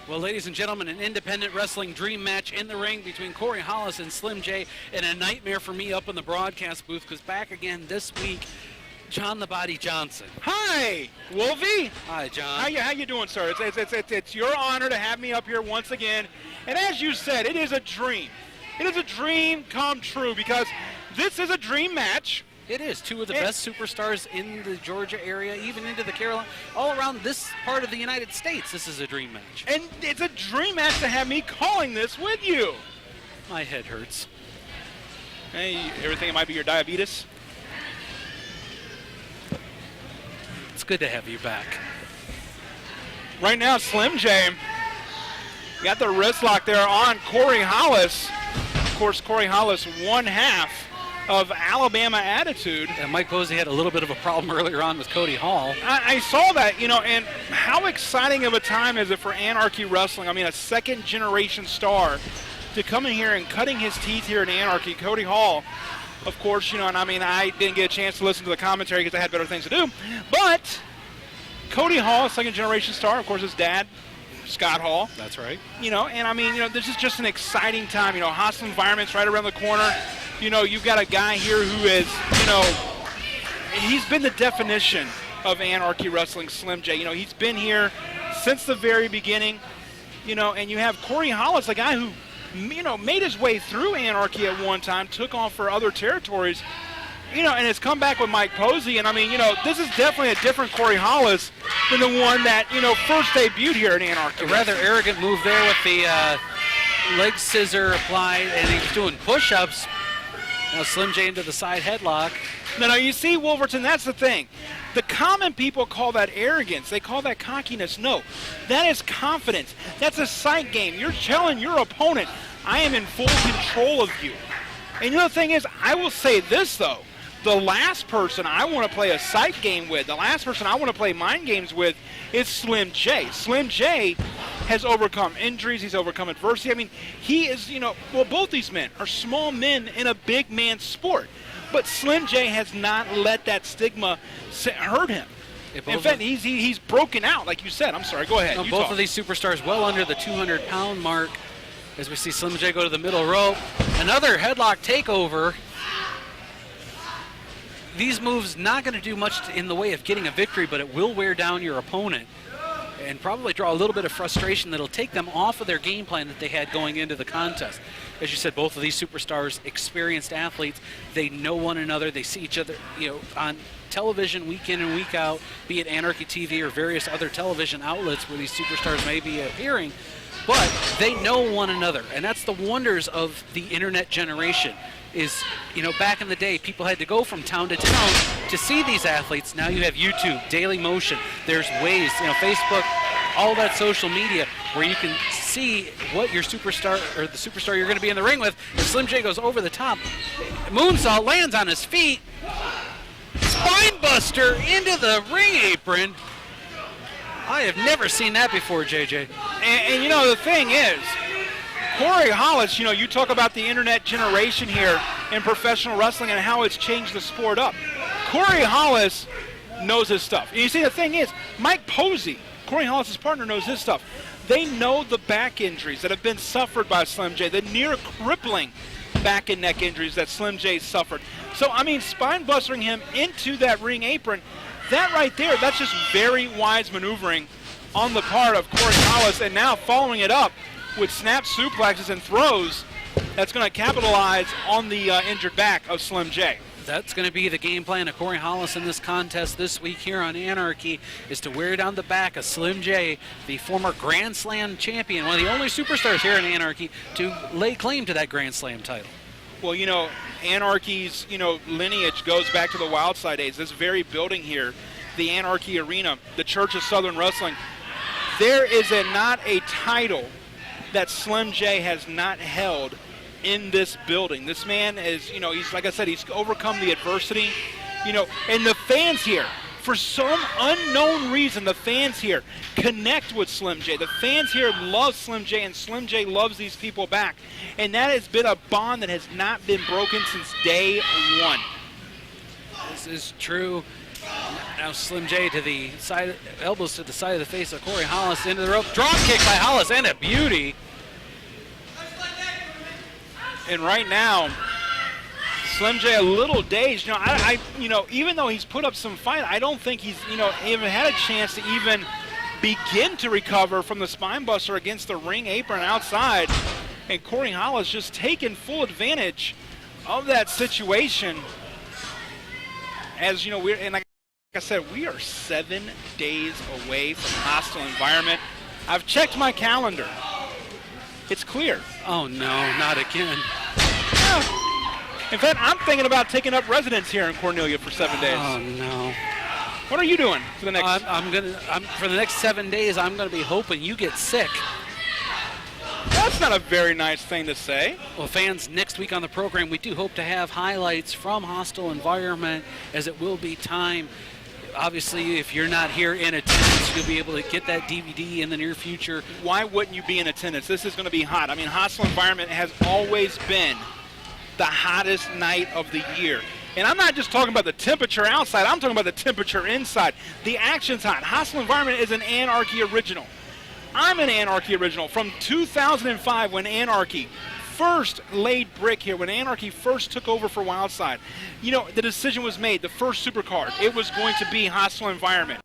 Well, ladies and gentlemen, an independent wrestling dream match in the ring between Corey Hollis and Slim J, and a nightmare for me up in the broadcast booth, because back again this week, John the Body Johnson. Hi, Wolvie. Hi, John. How you doing, sir? It's your honor to have me up here once again. And as you said, it is a dream. It is a dream come true, because this is a dream match. It is. Two of the best superstars in the Georgia area, even into the Carolina, all around this part of the United States. This is a dream match. And it's a dream match to have me calling this with you. My head hurts. Hey, everything might be your diabetes. It's good to have you back. Right now, Slim J got the wrist lock there on Corey Hollis. Of course, Corey Hollis, one half of Alabama Attitude. And Mike Posey had a little bit of a problem earlier on with Cody Hall. I saw that, you know, and how exciting of a time is it for Anarchy Wrestling? I mean, a second-generation star to come in here and cutting his teeth here in Anarchy. Cody Hall, of course, you know, and I mean, I didn't get a chance to listen to the commentary because I had better things to do. But Cody Hall, second-generation star, of course, his dad, Scott Hall. That's right. You know, and I mean, you know, this is just an exciting time. You know, hostile environments right around the corner. You know, you've got a guy here who is, you know, he's been the definition of Anarchy Wrestling, Slim J. You know, he's been here since the very beginning. You know, and you have Corey Hollis, a guy who, you know, made his way through Anarchy at one time, took off for other territories, you know, and has come back with Mike Posey. And I mean, you know, this is definitely a different Corey Hollis than the one that, you know, first debuted here in Anarchy. A rather arrogant move there with the leg scissor applied, and he was doing push-ups. Now Slim J into the side headlock. No, you see, Wolverton, that's the thing. The common people call that arrogance. They call that cockiness. No, that is confidence. That's a sight game. You're telling your opponent, I am in full control of you. And you know the thing is, I will say this, though. The last person I want to play a sight game with, the last person I want to play mind games with is Slim J. Slim J has overcome injuries. He's overcome adversity. I mean, he is, you know, well, both these men are small men in a big man sport. But Slim J has not let that stigma hurt him. In fact, he's broken out, like you said. I'm sorry, go ahead. Both of these superstars well under the 200-pound mark as we see Slim J go to the middle rope. Another headlock takeover. These moves not going to do much in the way of getting a victory, but it will wear down your opponent and probably draw a little bit of frustration that'll take them off of their game plan that they had going into the contest. As you said, both of these superstars, experienced athletes, they know one another. They see each other, you know, on television week in and week out, be it Anarchy TV or various other television outlets where these superstars may be appearing, but they know one another. And that's the wonders of the internet generation. Is, you know, back in the day, people had to go from town to town to see these athletes. Now you have YouTube, Daily Motion. There's ways, you know, Facebook, all that social media where you can see what your superstar or the superstar you're going to be in the ring with. And Slim J goes over the top. Moonsault lands on his feet. Spinebuster into the ring apron. I have never seen that before, JJ. And you know, the thing is, Corey Hollis, you know, you talk about the internet generation here in professional wrestling and how it's changed the sport up. Corey Hollis knows his stuff. And you see, the thing is, Mike Posey, Corey Hollis' partner, knows his stuff. They know the back injuries that have been suffered by Slim J, the near crippling back and neck injuries that Slim J suffered. So, I mean, spine bustering him into that ring apron, that right there, that's just very wise maneuvering on the part of Corey Hollis. And now following it up with snap suplexes and throws, that's going to capitalize on the injured back of Slim J. That's going to be the game plan of Corey Hollis in this contest this week here on Anarchy, is to wear down the back of Slim J, the former Grand Slam champion, one of the only superstars here in Anarchy to lay claim to that Grand Slam title. Well, you know, Anarchy's, you know, lineage goes back to the Wildside days. This very building here, the Anarchy Arena, the Church of Southern Wrestling, there is not a title that Slim J has not held in this building. This man is, you know, he's, like I said, he's overcome the adversity, you know, and the fans here, for some unknown reason, the fans here connect with Slim J. The fans here love Slim J, and Slim J loves these people back. And that has been a bond that has not been broken since day one. This is true. Now Slim J to the side, elbows to the side of the face of Corey Hollis, into the rope. Drop kick by Hollis, and a beauty. And right now, Slim J a little dazed. Even though he's put up some fight, I don't think he's, even had a chance to even begin to recover from the spine buster against the ring apron outside. And Corey Hollis just taking full advantage of that situation. As you know, like I said, we are 7 days away from a hostile environment. I've checked my calendar. It's clear. Oh no, not again. In fact, I'm thinking about taking up residence here in Cornelia for 7 days. Oh no. What are you doing for the next? For the next 7 days, I'm gonna be hoping you get sick. That's not a very nice thing to say. Well, fans, next week on the program, we do hope to have highlights from Hostile Environment, as it will be time. Obviously, if you're not here in attendance, you'll be able to get that DVD in the near future. Why wouldn't you be in attendance? This is going to be hot. I mean, Hostile Environment has always been the hottest night of the year. And I'm not just talking about the temperature outside. I'm talking about the temperature inside. The action's hot. Hostile Environment is an Anarchy original. I'm an Anarchy original from 2005 when Anarchy first laid brick here, when Anarchy first took over for Wildside. The decision was made, the first supercard, it was going to be Hostile Environment.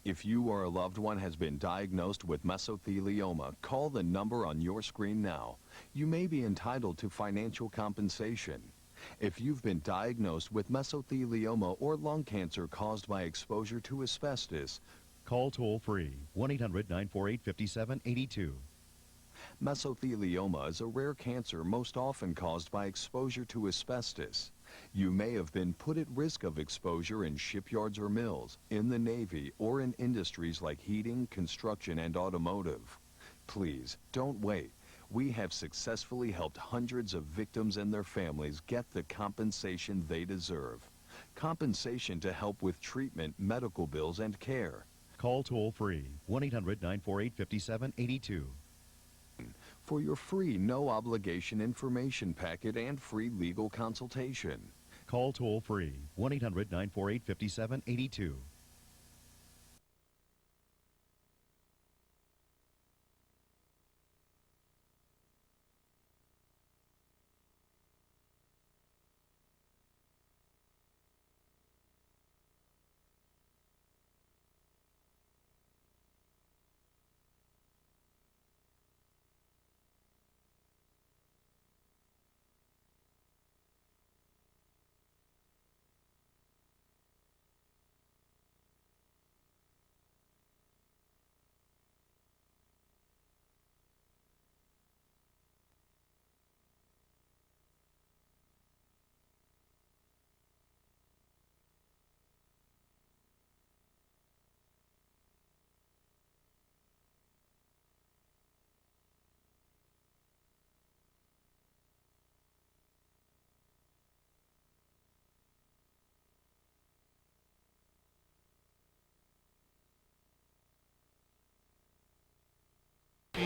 If you or a loved one has been diagnosed with mesothelioma, call the number on your screen now. You may be entitled to financial compensation. If you've been diagnosed with mesothelioma or lung cancer caused by exposure to asbestos, call toll-free 1-800-948-5782. Mesothelioma is a rare cancer most often caused by exposure to asbestos. You may have been put at risk of exposure in shipyards or mills, in the Navy, or in industries like heating, construction, and automotive. Please, don't wait. We have successfully helped hundreds of victims and their families get the compensation they deserve. Compensation to help with treatment, medical bills, and care. Call toll-free 1-800-948-5782. For your free, no-obligation information packet and free legal consultation. Call toll-free 1-800-948-5782.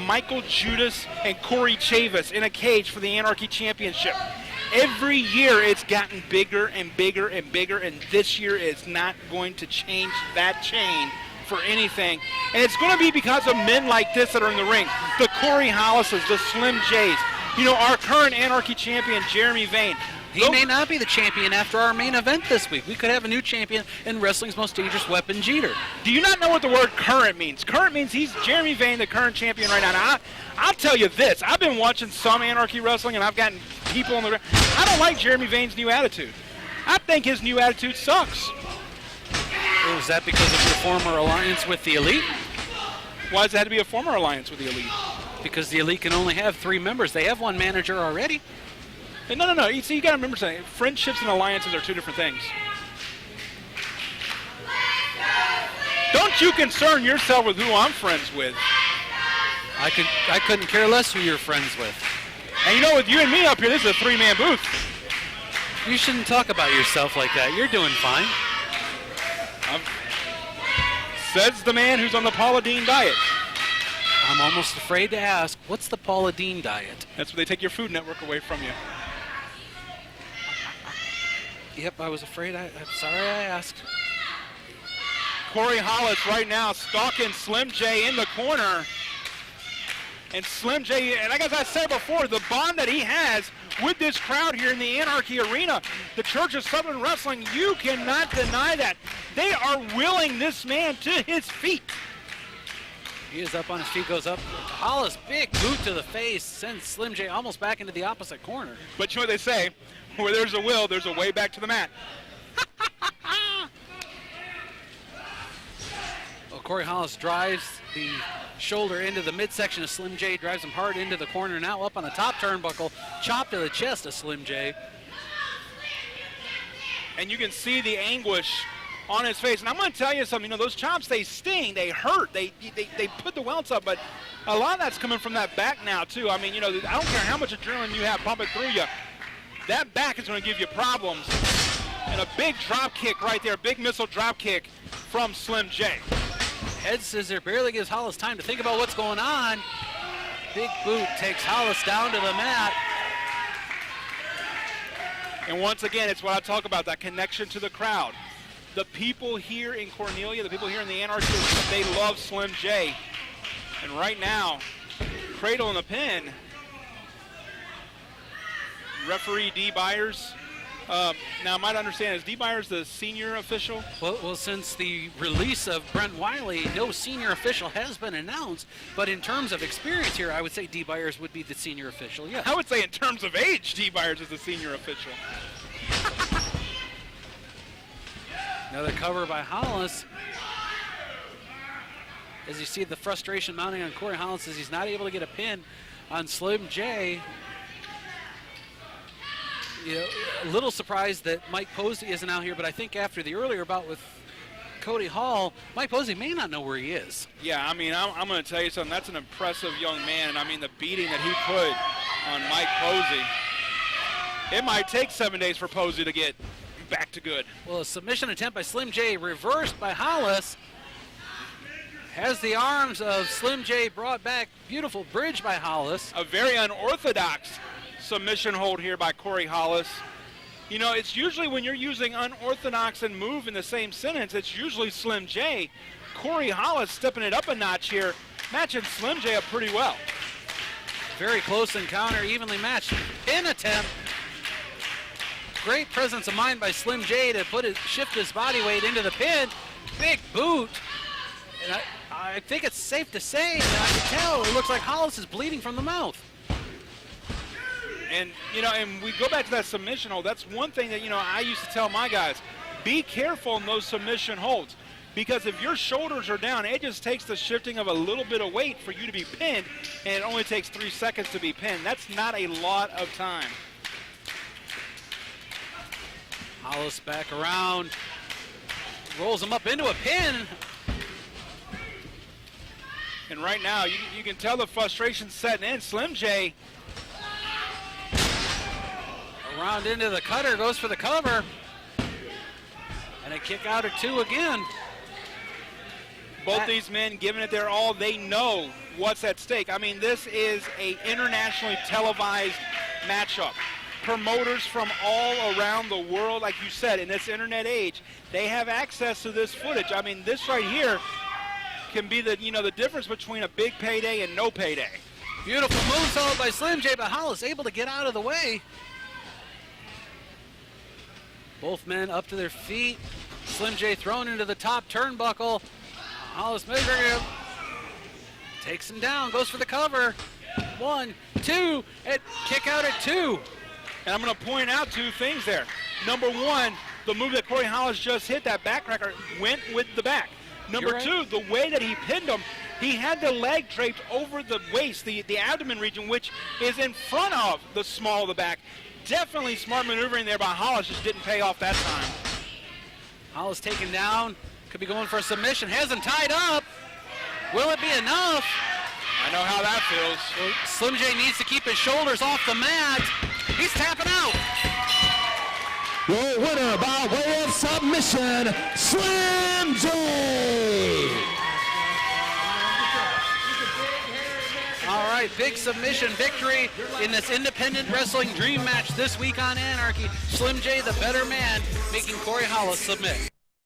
Michael Judas and Corey Chavis in a cage for the Anarchy Championship. Every year it's gotten bigger and bigger and bigger, and this year is not going to change that chain for anything. And it's going to be because of men like this that are in the ring. The Corey Hollises, the Slim J's. Our current Anarchy champion, Jeremy Vane. He may not be the champion after our main event this week. We could have a new champion in wrestling's most dangerous weapon, Jeter. Do you not know what the word current means? Current means he's Jeremy Vane, the current champion right now. Now, I'll tell you this. I've been watching some Anarchy wrestling, and I've gotten people on the... I don't like Jeremy Vane's new attitude. I think his new attitude sucks. Was that because of your former alliance with the Elite? Why does it have to be a former alliance with the Elite? Because the Elite can only have 3 members. They have one manager already. No. You got to remember something. Friendships and alliances are 2 different things. Don't you concern yourself with who I'm friends with. I couldn't care less who you're friends with. And with you and me up here, this is a 3-man booth. You shouldn't talk about yourself like that. You're doing fine. Says the man who's on the Paula Deen diet. I'm almost afraid to ask, what's the Paula Deen diet? That's where they take your Food Network away from you. Yep, I was afraid. I'm sorry I asked. Corey Hollis right now stalking Slim J in the corner. And Slim J, and like as I said before, the bond that he has with this crowd here in the Anarchy Arena, the Church of Southern Wrestling, you cannot deny that. They are willing this man to his feet. He is up on his feet, goes up. Hollis, big boot to the face, sends Slim J almost back into the opposite corner. But you know what they say, where there's a will, there's a way back to the mat. Well, Corey Hollis drives the shoulder into the midsection of Slim J, drives him hard into the corner, now up on the top turnbuckle, chop to the chest of Slim J. And you can see the anguish on his face. And I'm going to tell you something, you know, those chops, they sting, they hurt, they put the welts up, but a lot of that's coming from that back now, too. I mean, you know, I don't care how much adrenaline you have pumping through you, that back is going to give you problems. And a big drop kick right there, big missile drop kick from Slim J. Head scissor barely gives Hollis time to think about what's going on. Big boot takes Hollis down to the mat. And once again, it's what I talk about, that connection to the crowd. The people here in Cornelia, the people here in the Anarchy, they love Slim J. And right now, cradle in the pin. Referee Dee Byers. Now, I might understand, is Dee Byers the senior official? Well, since the release of Brent Wiley, no senior official has been announced. But in terms of experience here, I would say Dee Byers would be the senior official, yes. I would say in terms of age, Dee Byers is the senior official. Another cover by Hollis. As you see the frustration mounting on Corey Hollis as he's not able to get a pin on Slim J. You know, a little surprised that Mike Posey isn't out here, but I think after the earlier bout with Cody Hall, Mike Posey may not know where he is. Yeah, I mean, I'm going to tell you something. That's an impressive young man, and I mean, the beating that he put on Mike Posey. It might take 7 days for Posey to get back to good. Well, a submission attempt by Slim J reversed by Hollis. Has the arms of Slim J brought back. Beautiful bridge by Hollis. A very unorthodox submission hold here by Corey Hollis. You know, it's usually when you're using unorthodox and move in the same sentence, it's usually Slim J. Corey Hollis stepping it up a notch here, matching Slim J up pretty well. Very close encounter, evenly matched. Pin attempt. Great presence of mind by Slim J to shift his body weight into the pin. Big boot. And I think it's safe to say, and I can tell, it looks like Hollis is bleeding from the mouth. And, you know, and we go back to that submission hold. That's one thing that, you know, I used to tell my guys. Be careful in those submission holds. Because if your shoulders are down, it just takes the shifting of a little bit of weight for you to be pinned, and it only takes 3 seconds to be pinned. That's not a lot of time. Hollis back around, rolls him up into a pin. And right now, you can tell the frustration setting in. Slim J. Around into the cutter, goes for the cover. And a kick out or two again. Both these men giving it their all. They know what's at stake. I mean, this is a internationally televised matchup. Promoters from all around the world, like you said, in this internet age, they have access to this footage. I mean, this right here can be the, you know, the difference between a big payday and no payday. Beautiful moonsault by Slim J, but Hollis able to get out of the way. Both men up to their feet. Slim J thrown into the top turnbuckle. Hollis measuring him. Takes him down, goes for the cover. 1, 2, and kick out at 2. And I'm going to point out 2 things there. Number 1, the move that Corey Hollis just hit, that backcracker, went with the back. Number 2, the way that he pinned him, he had the leg draped over the waist, the abdomen region, which is in front of the small of the back. Definitely smart maneuvering there by Hollis, just didn't pay off that time. Hollis taken down, could be going for a submission, has him tied up. Will it be enough? I know how that feels. Well, Slim J needs to keep his shoulders off the mat. He's tapping out. Your winner by way of submission, Slim J. All right, big submission victory in this independent wrestling dream match this week on Anarchy. Slim J, the better man, making Corey Hollis submit.